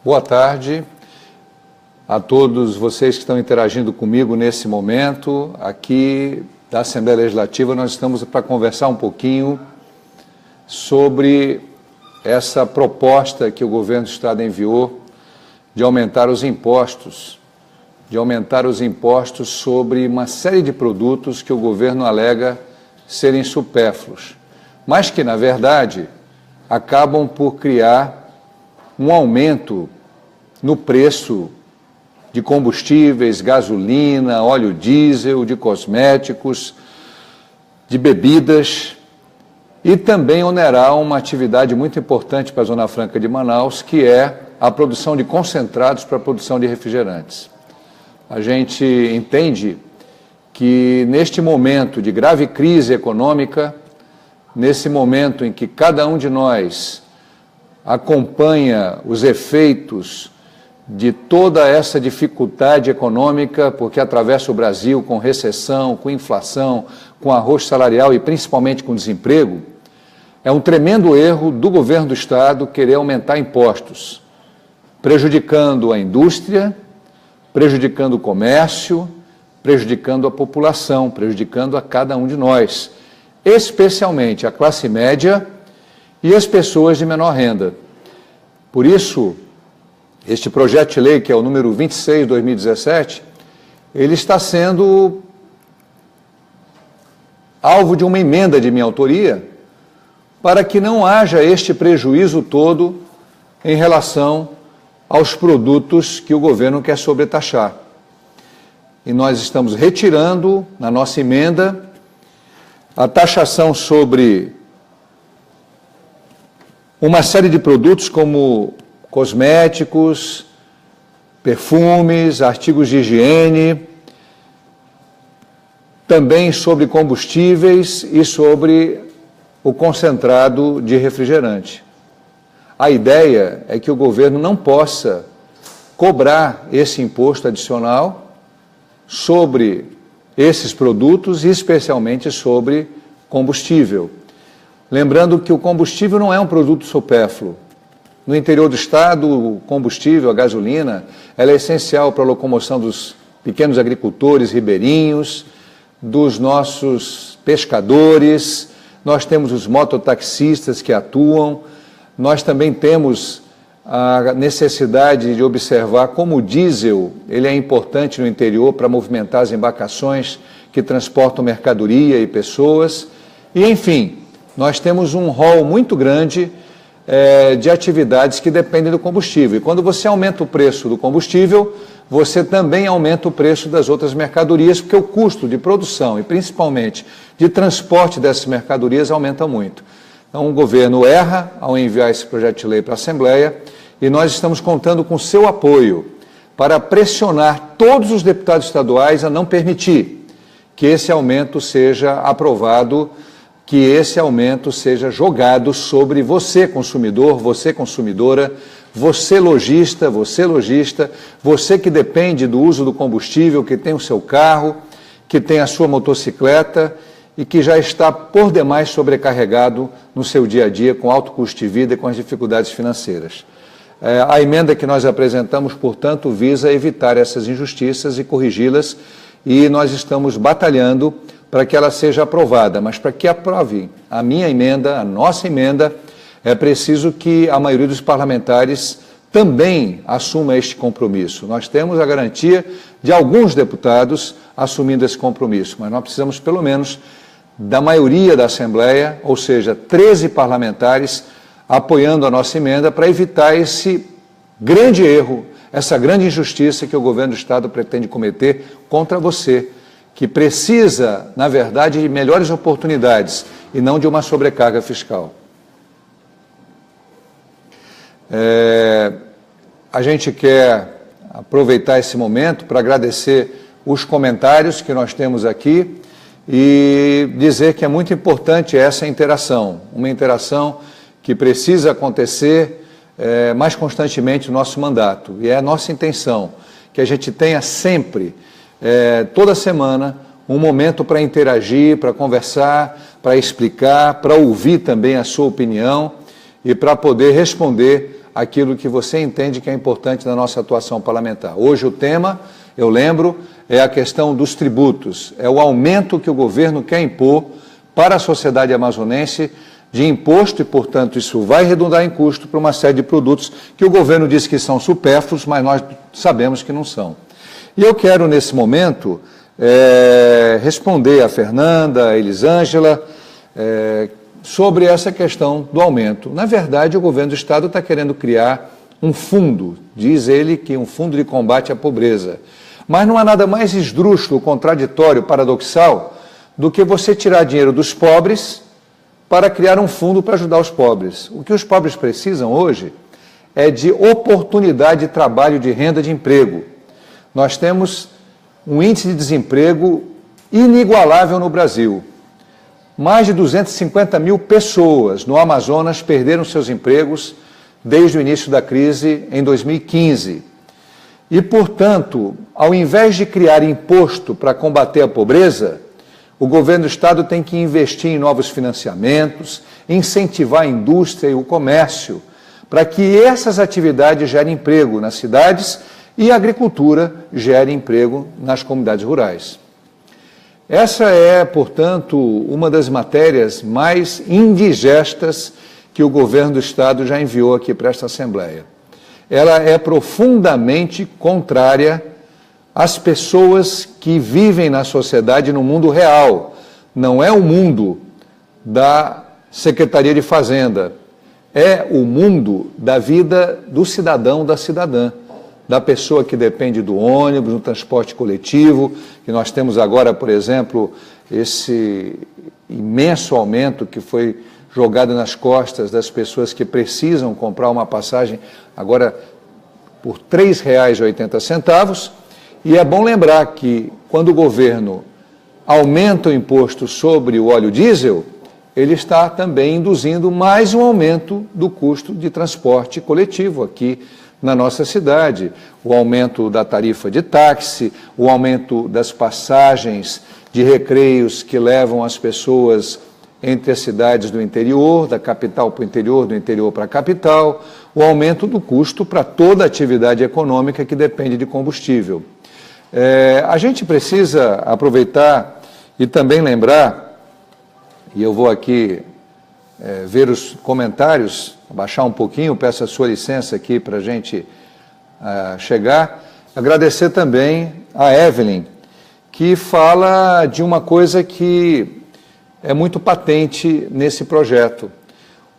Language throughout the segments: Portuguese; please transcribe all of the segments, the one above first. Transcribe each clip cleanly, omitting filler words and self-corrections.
Boa tarde a todos vocês que estão interagindo comigo nesse momento. Aqui da Assembleia Legislativa nós estamos para conversar um pouquinho sobre essa proposta que o governo do Estado enviou de aumentar os impostos, sobre uma série de produtos que o governo alega serem supérfluos, mas que, na verdade, acabam por criar um aumento no preço de combustíveis, gasolina, óleo diesel, de cosméticos, de bebidas, e também onerar uma atividade muito importante para a Zona Franca de Manaus, que é a produção de concentrados para a produção de refrigerantes. A gente entende que neste momento de grave crise econômica, nesse momento em que cada um de nós acompanha os efeitos de toda essa dificuldade econômica, porque atravessa o Brasil com recessão, com inflação, com arroz salarial e principalmente com desemprego, é um tremendo erro do governo do Estado querer aumentar impostos, prejudicando a indústria, prejudicando o comércio, prejudicando a população, prejudicando a cada um de nós, especialmente a classe média e as pessoas de menor renda. Por isso, este projeto de lei, que é o número 26 de 2017, ele está sendo alvo de uma emenda de minha autoria para que não haja este prejuízo todo em relação aos produtos que o governo quer sobretaxar. E nós estamos retirando, na nossa emenda, a taxação sobre uma série de produtos como cosméticos, perfumes, artigos de higiene, também sobre combustíveis e sobre o concentrado de refrigerante. A ideia é que o governo não possa cobrar esse imposto adicional sobre esses produtos e especialmente sobre combustível. Lembrando que o combustível não é um produto supérfluo. No interior do Estado, o combustível, a gasolina, ela é essencial para a locomoção dos pequenos agricultores ribeirinhos, dos nossos pescadores, nós temos os mototaxistas que atuam, nós também temos a necessidade de observar como o diesel ele é importante no interior para movimentar as embarcações que transportam mercadoria e pessoas. E, enfim, nós temos um rol muito grande de atividades que dependem do combustível. E quando você aumenta o preço do combustível, você também aumenta o preço das outras mercadorias, porque o custo de produção e principalmente de transporte dessas mercadorias aumenta muito. Então, o governo erra ao enviar esse projeto de lei para a Assembleia e nós estamos contando com seu apoio para pressionar todos os deputados estaduais a não permitir que esse aumento seja aprovado, que esse aumento seja jogado sobre você, consumidor, você, consumidora, você, lojista, você que depende do uso do combustível, que tem o seu carro, que tem a sua motocicleta e que já está por demais sobrecarregado no seu dia a dia com alto custo de vida e com as dificuldades financeiras. A emenda que nós apresentamos, portanto, visa evitar essas injustiças e corrigi-las e nós estamos batalhando para que ela seja aprovada, mas para que aprove a minha emenda, a nossa emenda, é preciso que a maioria dos parlamentares também assuma este compromisso. Nós temos a garantia de alguns deputados assumindo esse compromisso, mas nós precisamos pelo menos da maioria da Assembleia, ou seja, 13 parlamentares apoiando a nossa emenda para evitar esse grande erro, essa grande injustiça que o governo do Estado pretende cometer contra você, que precisa, na verdade, de melhores oportunidades e não de uma sobrecarga fiscal. A gente quer aproveitar esse momento para agradecer os comentários que nós temos aqui e dizer que é muito importante essa interação, uma interação que precisa acontecer mais constantemente no nosso mandato. E é a nossa intenção que a gente tenha sempre, toda semana, um momento para interagir, para conversar, para explicar, para ouvir também a sua opinião e para poder responder aquilo que você entende que é importante na nossa atuação parlamentar. Hoje o tema, eu lembro, é a questão dos tributos, é o aumento que o governo quer impor para a sociedade amazonense de imposto e, portanto, isso vai redundar em custo para uma série de produtos que o governo diz que são supérfluos, mas nós sabemos que não são. E eu quero, nesse momento, responder a Fernanda, a Elisângela, sobre essa questão do aumento. Na verdade, o governo do Estado está querendo criar um fundo, diz ele que um fundo de combate à pobreza. Mas não há nada mais esdrúxulo, contraditório, paradoxal, do que você tirar dinheiro dos pobres para criar um fundo para ajudar os pobres. O que os pobres precisam hoje é de oportunidade de trabalho, de renda, de emprego. Nós temos um índice de desemprego inigualável no Brasil. Mais de 250 mil pessoas no Amazonas perderam seus empregos desde o início da crise em 2015. E, portanto, ao invés de criar imposto para combater a pobreza, o governo do Estado tem que investir em novos financiamentos, incentivar a indústria e o comércio, para que essas atividades gerem emprego nas cidades e a agricultura gere emprego nas comunidades rurais. Essa é, portanto, uma das matérias mais indigestas que o governo do Estado já enviou aqui para esta Assembleia. Ela é profundamente contrária às pessoas que vivem na sociedade no mundo real. Não é o mundo da Secretaria de Fazenda, é o mundo da vida do cidadão, da cidadã, da pessoa que depende do ônibus, do transporte coletivo, que nós temos agora, por exemplo, esse imenso aumento que foi jogado nas costas das pessoas que precisam comprar uma passagem agora por R$ 3,80. E é bom lembrar que quando o governo aumenta o imposto sobre o óleo diesel, ele está também induzindo mais um aumento do custo de transporte coletivo aqui na nossa cidade, o aumento da tarifa de táxi, o aumento das passagens de recreios que levam as pessoas entre as cidades do interior, da capital para o interior, do interior para a capital, o aumento do custo para toda a atividade econômica que depende de combustível. A gente precisa aproveitar e também lembrar, e eu vou aqui ver os comentários, abaixar um pouquinho, peço a sua licença aqui para a gente chegar. Agradecer também a Evelyn, que fala de uma coisa que é muito patente nesse projeto.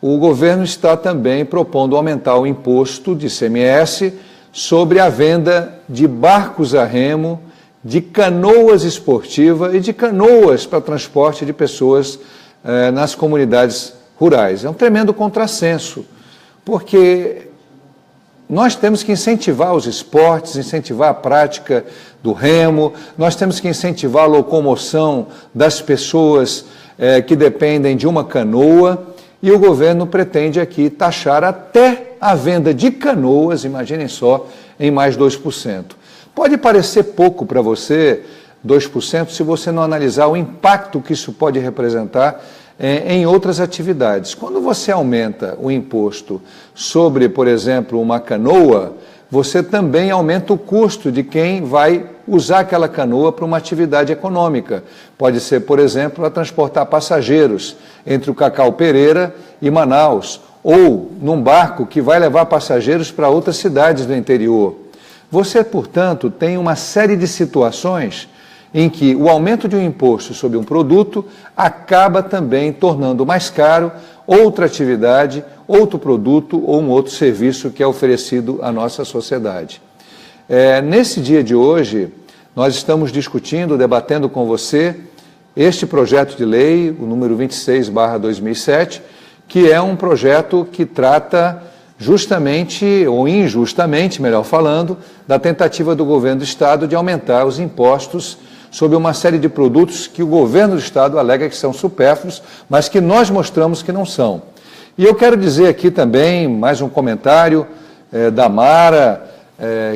O governo está também propondo aumentar o imposto de ICMS sobre a venda de barcos a remo, de canoas esportivas e de canoas para transporte de pessoas nas comunidades rurais. É um tremendo contrassenso, porque nós temos que incentivar os esportes, incentivar a prática do remo, nós temos que incentivar a locomoção das pessoas que dependem de uma canoa, e o governo pretende aqui taxar até a venda de canoas, imaginem só, em mais 2%. Pode parecer pouco para você, 2%, se você não analisar o impacto que isso pode representar em outras atividades. Quando você aumenta o imposto sobre, por exemplo, uma canoa, você também aumenta o custo de quem vai usar aquela canoa para uma atividade econômica. Pode ser, por exemplo, a transportar passageiros entre o Cacau Pereira e Manaus, ou num barco que vai levar passageiros para outras cidades do interior. Você, portanto, tem uma série de situações em que o aumento de um imposto sobre um produto acaba também tornando mais caro outra atividade, outro produto ou um outro serviço que é oferecido à nossa sociedade. Nesse dia de hoje, nós estamos discutindo, debatendo com você este projeto de lei, o número 26/2007, que é um projeto que trata justamente, ou injustamente, melhor falando, da tentativa do governo do Estado de aumentar os impostos sobre uma série de produtos que o governo do Estado alega que são supérfluos, mas que nós mostramos que não são. E eu quero dizer aqui também, mais um comentário da Mara,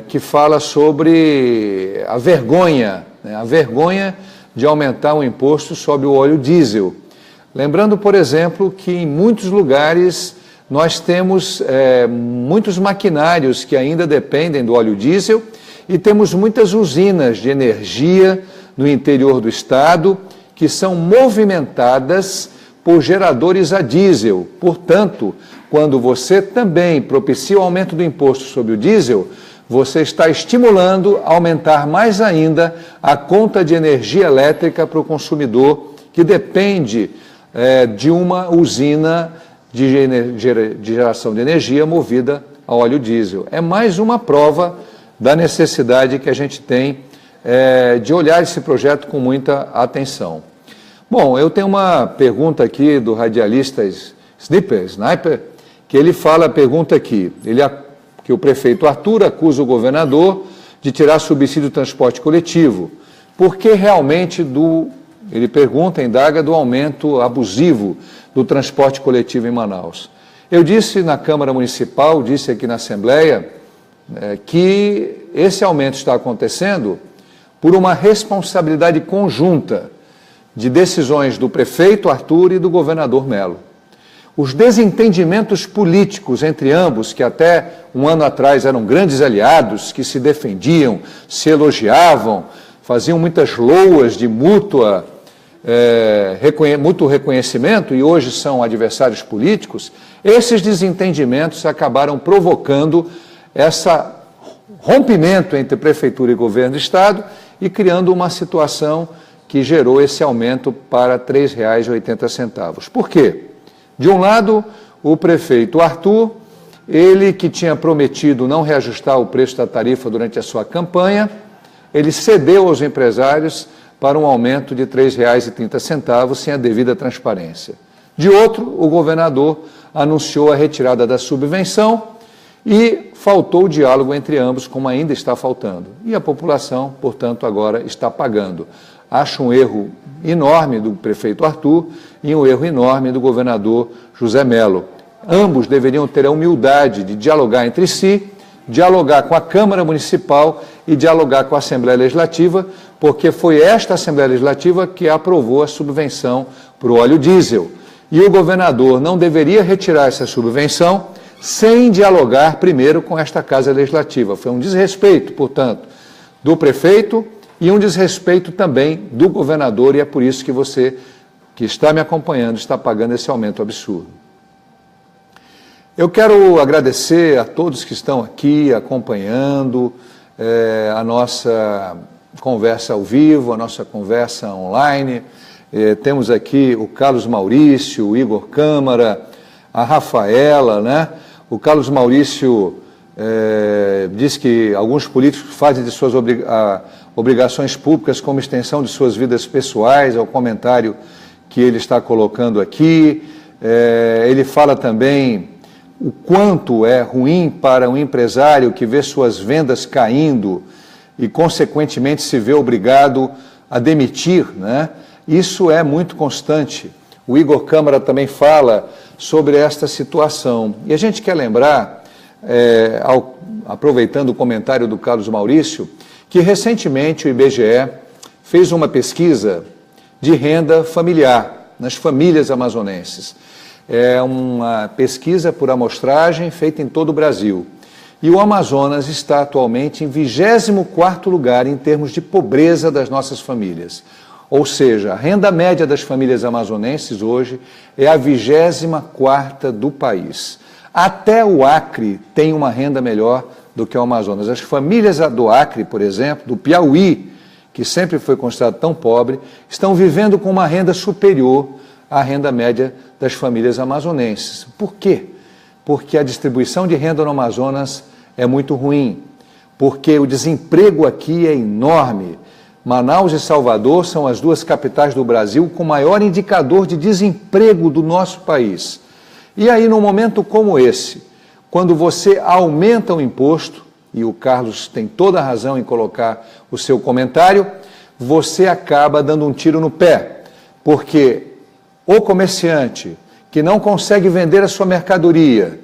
que fala sobre a vergonha de aumentar o imposto sobre o óleo diesel. Lembrando, por exemplo, que em muitos lugares nós temos muitos maquinários que ainda dependem do óleo diesel e temos muitas usinas de energia no interior do estado que são movimentadas por geradores a diesel. Portanto, quando você também propicia o aumento do imposto sobre o diesel, você está estimulando a aumentar mais ainda a conta de energia elétrica para o consumidor que depende de uma usina de geração de energia movida a óleo diesel. É mais uma prova da necessidade que a gente tem de olhar esse projeto com muita atenção. Bom, eu tenho uma pergunta aqui do radialista Sniper, que ele pergunta aqui, que o prefeito Arthur acusa o governador de tirar subsídio do transporte coletivo, porque realmente ele indaga do aumento abusivo do transporte coletivo em Manaus. Eu disse na Câmara Municipal, disse aqui na Assembleia, que esse aumento está acontecendo por uma responsabilidade conjunta de decisões do prefeito Arthur e do governador Melo. Os desentendimentos políticos entre ambos, que até um ano atrás eram grandes aliados, que se defendiam, se elogiavam, faziam muitas loas de mútuo reconhecimento e hoje são adversários políticos, esses desentendimentos acabaram provocando esse rompimento entre prefeitura e governo do estado e criando uma situação que gerou esse aumento para R$ 3,80. Por quê? De um lado, o prefeito Arthur, ele que tinha prometido não reajustar o preço da tarifa durante a sua campanha, ele cedeu aos empresários para um aumento de R$ 3,30 sem a devida transparência. De outro, o governador anunciou a retirada da subvenção e faltou o diálogo entre ambos, como ainda está faltando. E a população, portanto, agora está pagando. Acho um erro enorme do prefeito Arthur e um erro enorme do governador José Melo. Ambos deveriam ter a humildade de dialogar entre si, dialogar com a Câmara Municipal e dialogar com a Assembleia Legislativa, porque foi esta Assembleia Legislativa que aprovou a subvenção para o óleo diesel. E o governador não deveria retirar essa subvenção sem dialogar primeiro com esta Casa Legislativa. Foi um desrespeito, portanto, do prefeito e um desrespeito também do governador, e é por isso que você, que está me acompanhando, está pagando esse aumento absurdo. Eu quero agradecer a todos que estão aqui acompanhando a nossa conversa ao vivo, a nossa conversa online. Temos aqui o Carlos Maurício, o Igor Câmara, a Rafaela, né? O Carlos Maurício diz que alguns políticos fazem de suas obrigações públicas como extensão de suas vidas pessoais, é o comentário que ele está colocando aqui. Ele fala também o quanto é ruim para um empresário que vê suas vendas caindo e, consequentemente, se vê obrigado a demitir, né? Isso é muito constante. O Igor Câmara também fala sobre esta situação. E a gente quer lembrar, aproveitando o comentário do Carlos Maurício, que recentemente o IBGE fez uma pesquisa de renda familiar nas famílias amazonenses. É uma pesquisa por amostragem feita em todo o Brasil. E o Amazonas está atualmente em 24º lugar em termos de pobreza das nossas famílias. Ou seja, a renda média das famílias amazonenses hoje é a 24ª do país. Até o Acre tem uma renda melhor do que o Amazonas. As famílias do Acre, por exemplo, do Piauí, que sempre foi considerado tão pobre, estão vivendo com uma renda superior à renda média das famílias amazonenses. Por quê? Porque a distribuição de renda no Amazonas é muito ruim, porque o desemprego aqui é enorme. Manaus e Salvador são as duas capitais do Brasil com maior indicador de desemprego do nosso país. E aí, num momento como esse, quando você aumenta o imposto, e o Carlos tem toda a razão em colocar o seu comentário, você acaba dando um tiro no pé, porque o comerciante que não consegue vender a sua mercadoria,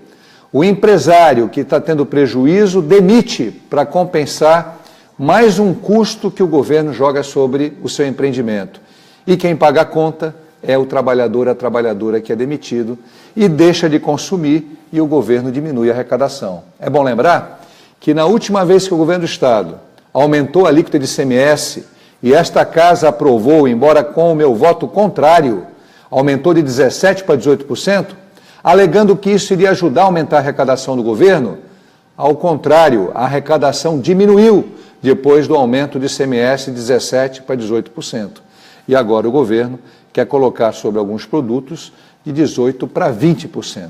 o empresário que está tendo prejuízo, demite para compensar mais um custo que o governo joga sobre o seu empreendimento. E quem paga a conta é o trabalhador, a trabalhadora que é demitido. e deixa de consumir e o governo diminui a arrecadação. É bom lembrar que na última vez que o governo do Estado aumentou a alíquota de ICMS e esta casa aprovou, embora com o meu voto contrário, aumentou de 17% para 18%, alegando que isso iria ajudar a aumentar a arrecadação do governo, ao contrário, a arrecadação diminuiu depois do aumento de ICMS de 17% para 18%. E agora o governo quer colocar sobre alguns produtos de 18% para 20%.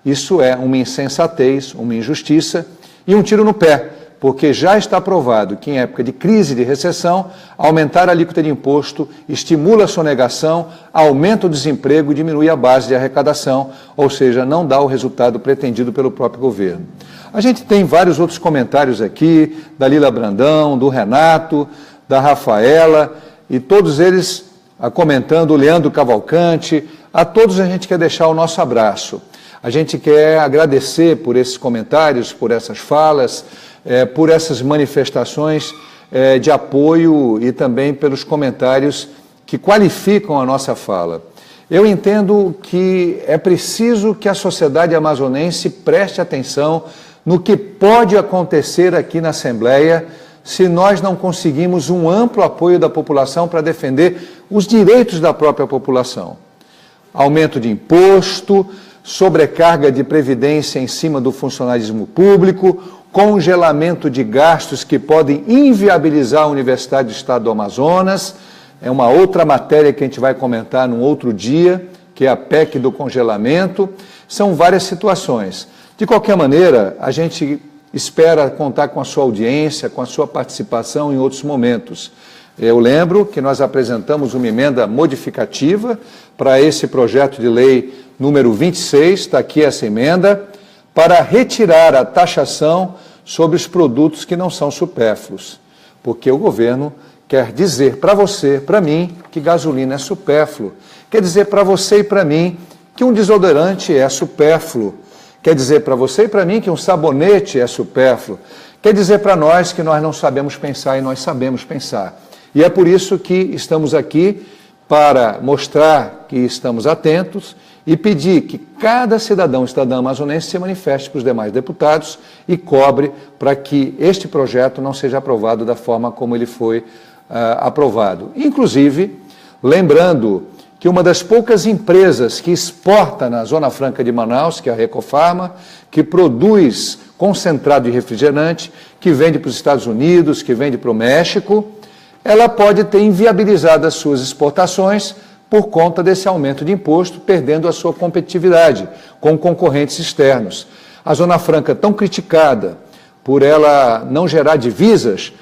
Isso é uma insensatez, uma injustiça e um tiro no pé, porque já está provado que em época de crise e de recessão, aumentar a alíquota de imposto estimula a sonegação, aumenta o desemprego e diminui a base de arrecadação, ou seja, não dá o resultado pretendido pelo próprio governo. A gente tem vários outros comentários aqui, da Lila Brandão, do Renato, da Rafaela, e todos eles comentando, o Leandro Cavalcante, a todos a gente quer deixar o nosso abraço. A gente quer agradecer por esses comentários, por essas falas, por essas manifestações de apoio e também pelos comentários que qualificam a nossa fala. Eu entendo que é preciso que a sociedade amazonense preste atenção no que pode acontecer aqui na Assembleia se nós não conseguimos um amplo apoio da população para defender os direitos da própria população. Aumento de imposto, sobrecarga de previdência em cima do funcionalismo público, congelamento de gastos que podem inviabilizar a Universidade do Estado do Amazonas, é uma outra matéria que a gente vai comentar num outro dia, que é a PEC do congelamento, são várias situações. De qualquer maneira, a gente espera contar com a sua audiência, com a sua participação em outros momentos. Eu lembro que nós apresentamos uma emenda modificativa para esse projeto de lei número 26, está aqui essa emenda, para retirar a taxação sobre os produtos que não são supérfluos. Porque o governo quer dizer para você, para mim, que gasolina é supérfluo. Quer dizer para você e para mim que um desodorante é supérfluo. Quer dizer para você e para mim que um sabonete é supérfluo. Quer dizer para nós que nós não sabemos pensar e nós sabemos pensar. E é por isso que estamos aqui para mostrar que estamos atentos e pedir que cada cidadão e cidadã amazonense se manifeste para os demais deputados e cobre para que este projeto não seja aprovado da forma como ele foi aprovado. Inclusive, lembrando que uma das poucas empresas que exporta na Zona Franca de Manaus, que é a Recofarma, que produz concentrado de refrigerante, que vende para os Estados Unidos, que vende para o México, ela pode ter inviabilizado as suas exportações por conta desse aumento de imposto, perdendo a sua competitividade com concorrentes externos. A Zona Franca, tão criticada por ela não gerar divisas,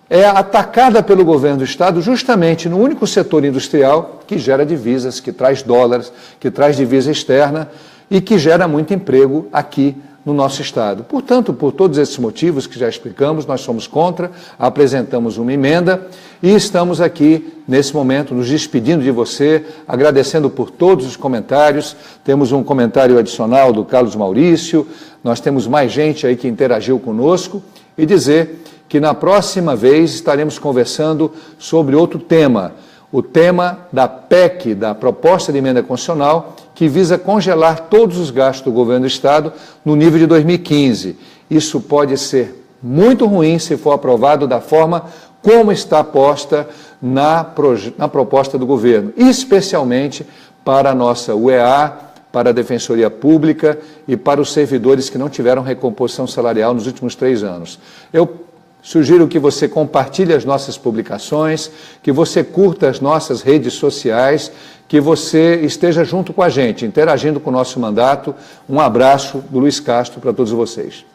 é atacada pelo governo do Estado justamente no único setor industrial que gera divisas, que traz dólares, que traz divisa externa e que gera muito emprego aqui no nosso Estado. Portanto, por todos esses motivos que já explicamos, nós somos contra, apresentamos uma emenda e estamos aqui, nesse momento, nos despedindo de você, agradecendo por todos os comentários. Temos um comentário adicional do Carlos Maurício, nós temos mais gente aí que interagiu conosco e dizer que na próxima vez estaremos conversando sobre outro tema, o tema da PEC, da Proposta de Emenda Constitucional, que visa congelar todos os gastos do governo do Estado no nível de 2015. Isso pode ser muito ruim se for aprovado da forma como está posta na proposta do governo, especialmente para a nossa UEA, para a Defensoria Pública e para os servidores que não tiveram recomposição salarial nos últimos 3 anos. Eu sugiro que você compartilhe as nossas publicações, que você curta as nossas redes sociais, que você esteja junto com a gente, interagindo com o nosso mandato. Um abraço do Luiz Castro para todos vocês.